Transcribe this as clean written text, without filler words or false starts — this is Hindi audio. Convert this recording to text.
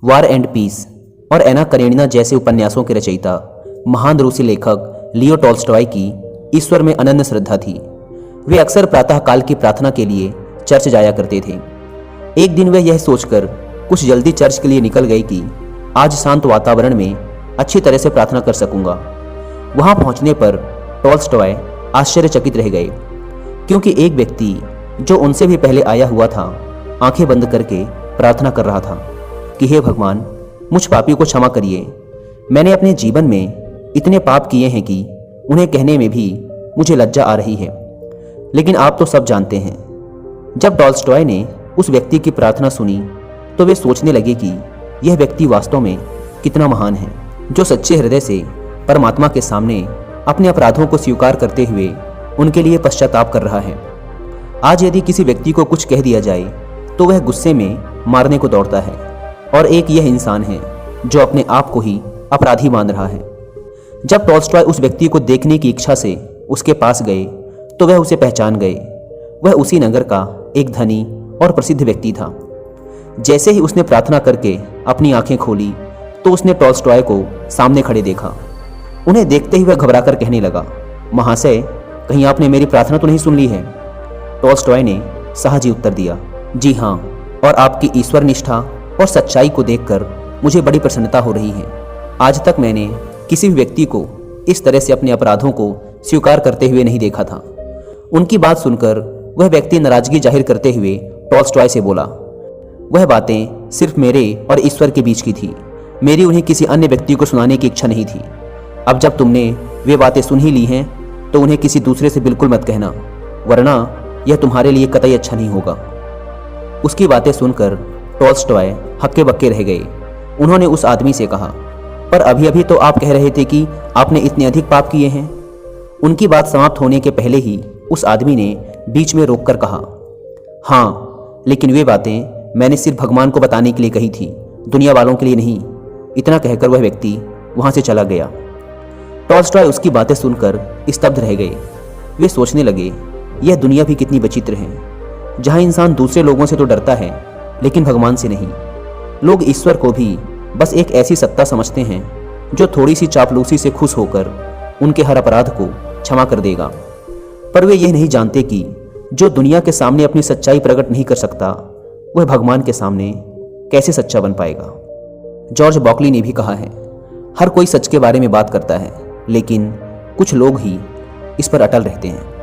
वार एंड पीस और एना करेनिना जैसे उपन्यासों के रचयिता महान रूसी लेखक लियो टॉल्स्टॉय की ईश्वर में अनन्य श्रद्धा थी। वे अक्सर प्रातःकाल की प्रार्थना के लिए चर्च जाया करते थे। एक दिन वे यह सोचकर कुछ जल्दी चर्च के लिए निकल गए कि आज शांत वातावरण में अच्छी तरह से प्रार्थना कर सकूंगा। वहां पहुंचने पर टॉल्स्टॉय आश्चर्यचकित रह गए, क्योंकि एक व्यक्ति जो उनसे भी पहले आया हुआ था आंखें बंद करके प्रार्थना कर रहा था कि हे भगवान, मुझ पापी को क्षमा करिए। मैंने अपने जीवन में इतने पाप किए हैं कि उन्हें कहने में भी मुझे लज्जा आ रही है। लेकिन आप तो सब जानते हैं। जब टॉल्स्टॉय ने उस व्यक्ति की प्रार्थना सुनी तो वे सोचने लगे कि यह व्यक्ति वास्तव में कितना महान है, जो सच्चे हृदय से परमात्मा के सामने अपने अपराधों को स्वीकार करते हुए उनके लिए पश्चाताप कर रहा है। आज यदि किसी व्यक्ति को कुछ कह दिया जाए तो वह गुस्से में मारने को दौड़ता है, और एक यह इंसान है जो अपने आप को ही अपराधी मान रहा है। जब टॉल्स्टॉय उस व्यक्ति को देखने की इच्छा से उसके पास गए तो वह उसे पहचान गए। वह उसी नगर का एक धनी और प्रसिद्ध व्यक्ति था। जैसे ही उसने प्रार्थना करके अपनी आंखें खोली तो उसने टॉल्स्टॉय को सामने खड़े देखा। उन्हें देखते ही वह घबराकर कहने लगा, महाशय, कहीं आपने मेरी प्रार्थना तो नहीं सुन ली है? टॉल्स्टॉय ने सहज ही उत्तर दिया, जी हाँ, और आपकी ईश्वर निष्ठा और सच्चाई को देखकर मुझे बड़ी प्रसन्नता हो रही है। आज तक मैंने किसी भी व्यक्ति को इस तरह से अपने अपराधों को स्वीकार करते हुए नहीं देखा था। उनकी बात सुनकर वह व्यक्ति नाराजगी जाहिर करते हुए टॉल्स्टॉय से बोला, वह बातें सिर्फ मेरे और ईश्वर के बीच की थी। मेरी उन्हें किसी अन्य व्यक्ति को सुनाने की इच्छा नहीं थी। अब जब तुमने वे बातें सुन ही ली हैं तो उन्हें किसी दूसरे से बिल्कुल मत कहना, वरना यह तुम्हारे लिए कतई अच्छा नहीं होगा। उसकी बातें सुनकर टॉल्स्टॉय हक्के बक्के रह गए। उन्होंने उस आदमी से कहा, पर अभी अभी तो आप कह रहे थे कि आपने इतने अधिक पाप किए हैं। उनकी बात समाप्त होने के पहले ही उस आदमी ने बीच में रोककर कहा, हाँ, लेकिन वे बातें मैंने सिर्फ भगवान को बताने के लिए कही थी, दुनिया वालों के लिए नहीं। इतना कहकर वह व्यक्ति वहां से चला गया। टॉल्स्टॉय उसकी बातें सुनकर स्तब्ध रह गए। वे सोचने लगे, यह दुनिया भी कितनी विचित्र है, जहां इंसान दूसरे लोगों से तो डरता है लेकिन भगवान से नहीं। लोग ईश्वर को भी बस एक ऐसी सत्ता समझते हैं जो थोड़ी सी चापलूसी से खुश होकर उनके हर अपराध को क्षमा कर देगा। पर वे यह नहीं जानते कि जो दुनिया के सामने अपनी सच्चाई प्रकट नहीं कर सकता, वह भगवान के सामने कैसे सच्चा बन पाएगा। जॉर्ज बॉकली ने भी कहा है, हर कोई सच के बारे में बात करता है, लेकिन कुछ लोग ही इस पर अटल रहते हैं।